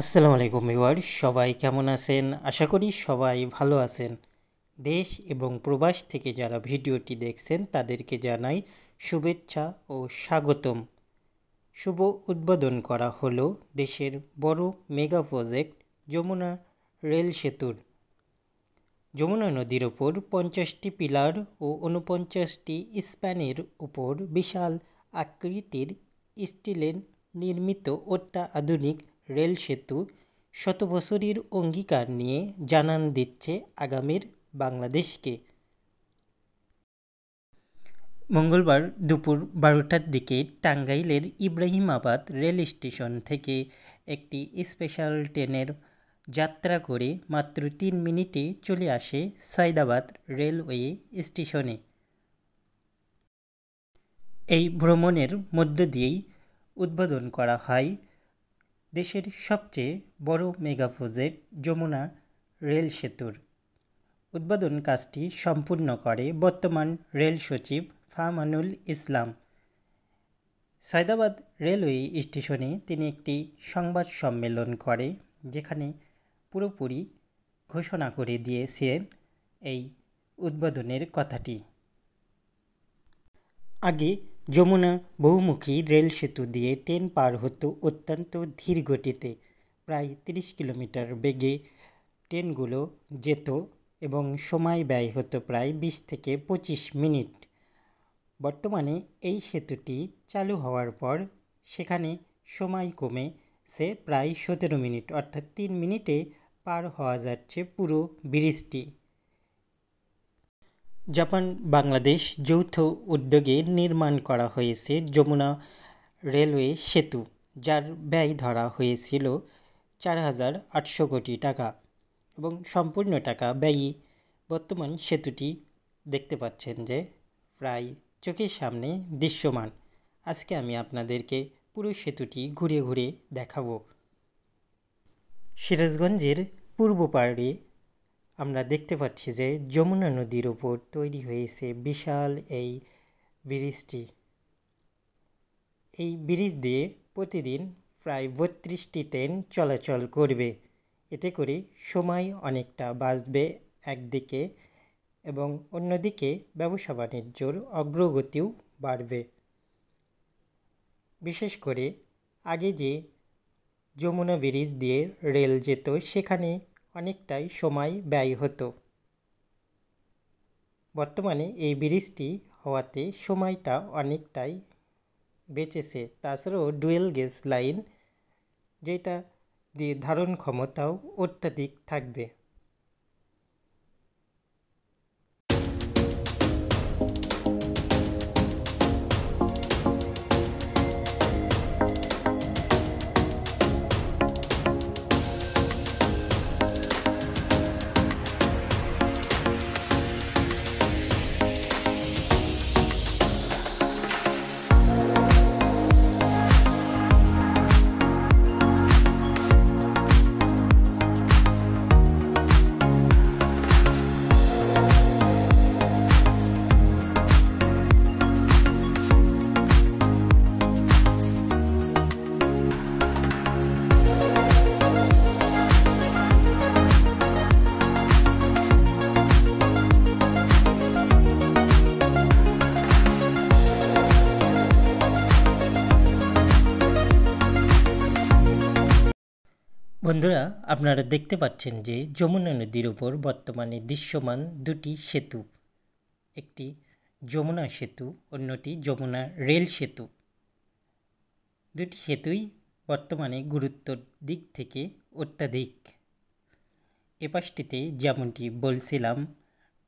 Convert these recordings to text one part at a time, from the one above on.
আসসালামু আলাইকুম ভিউয়ার, সবাই কেমন আছেন? আশা করি সবাই ভালো আছেন। দেশ এবং প্রবাস থেকে যারা ভিডিওটি দেখছেন তাদেরকে জানাই শুভেচ্ছা ও স্বাগতম। শুভ উদ্বোধন করা হলো দেশের বড় মেগা প্রজেক্ট যমুনা রেল সেতুর। যমুনা নদীর ওপর 50টি পিলার ও 49টি স্প্যানের উপর বিশাল আকৃতির স্টিলের নির্মিত অত্যাধুনিক রেল সেতু শতবছরের অঙ্গীকার নিয়ে জানান দিচ্ছে আগামীর বাংলাদেশকে। মঙ্গলবার দুপুর 12টার দিকে টাঙ্গাইলের ইব্রাহিমাবাদ রেল স্টেশন থেকে একটি স্পেশাল ট্রেনের যাত্রা করে মাত্র 3 মিনিটে চলে আসে সয়দাবাদ রেলওয়ে স্টেশনে। এই ভ্রমণের মধ্য দিয়েই উদ্বোধন করা হয় দেশের সবচেয়ে বড় মেগা প্রজেক্ট যমুনা রেল সেতুর। উদ্বোধন কাজটি সম্পূর্ণ করে বর্তমান রেল সচিব ফাহমানুল ইসলাম। সয়দাবাদ রেলওয়ে স্টেশনে তিনি একটি সংবাদ সম্মেলন করে, যেখানে পুরোপুরি ঘোষণা করে দিয়েছেন এই উদ্বোধনের কথাটি। আগে যমুনা বহুমুখী রেল সেতু দিয়ে ট্রেন পার হতো অত্যন্ত ধীর গতিতে, প্রায় 30 কিলোমিটার বেগে ট্রেনগুলো যেত এবং সময় ব্যয় হতো প্রায় 20 থেকে 25 মিনিট। বর্তমানে এই সেতুটি চালু হওয়ার পর সেখানে সময় কমেছে প্রায় 17 মিনিট, অর্থাৎ 3 মিনিটে পার হওয়া যাচ্ছে পুরো ব্রিজটি। জাপান বাংলাদেশ যৌথ উদ্যোগে নির্মাণ করা হয়েছে যমুনা রেলওয়ে সেতু, যার ব্যয় ধরা হয়েছিল 4,800 কোটি টাকা এবং সম্পূর্ণ টাকা ব্যয়ী বর্তমান সেতুটি দেখতে পাচ্ছেন যে প্রায় চোখের সামনে দৃশ্যমান। আজকে আমি আপনাদেরকে পুরো সেতুটি ঘুরে ঘুরে দেখাবো। সিরাজগঞ্জের পূর্ব পাড়ে আমরা দেখতে পাচ্ছি যে যমুনা নদীর ওপর তৈরি হয়েছে বিশাল এই ব্রিজটি। এই ব্রিজ দিয়ে প্রতিদিন প্রায় 32টি ট্রেন চলাচল করবে। এতে করে সময় অনেকটা বাঁচবে একদিকে এবং অন্যদিকে ব্যবসা বাণিজ্যর অগ্রগতিও বাড়বে। বিশেষ করে আগে যে যমুনা ব্রিজ দিয়ে রেল যেত সেখানে অনেকটাই সময় ব্যয় হতো। বর্তমানে এই ব্রিজটি হওয়াতে সময়টা অনেকটাই বেঁচেছে। তাছাড়াও ডুয়েল গেজ লাইন, যেটা দিয়ে ধারণ ক্ষমতাও অত্যাধিক থাকবে। বন্ধুরা, আপনারা দেখতে পাচ্ছেন যে যমুনা নদীর ওপর বর্তমানে দৃশ্যমান দুটি সেতু, একটি যমুনা সেতু, অন্যটি যমুনা রেল সেতু। দুটি সেতুই বর্তমানে গুরুত্বর দিক থেকে অত্যাধিক। এপাশটিতে যেমনটি বলছিলাম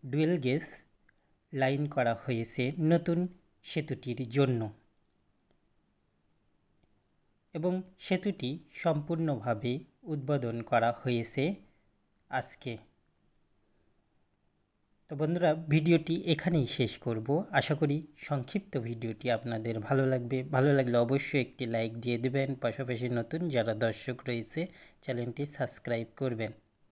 ডুয়েল গেজ লাইন করা হয়েছে নতুন সেতুটির জন্য এবং সেতুটি সম্পূর্ণভাবে উদ্বোধন করা হয়েছে আজকে। তো বন্ধুরা, ভিডিওটি এখানেই শেষ করব। আশা করি সংক্ষিপ্ত ভিডিওটি আপনাদের ভালো লাগবে। ভালো লাগলে অবশ্যই একটি লাইক দিয়ে দেবেন, পাশাপাশি নতুন যারা দর্শক রয়েছে চ্যানেলটি সাবস্ক্রাইব করবেন।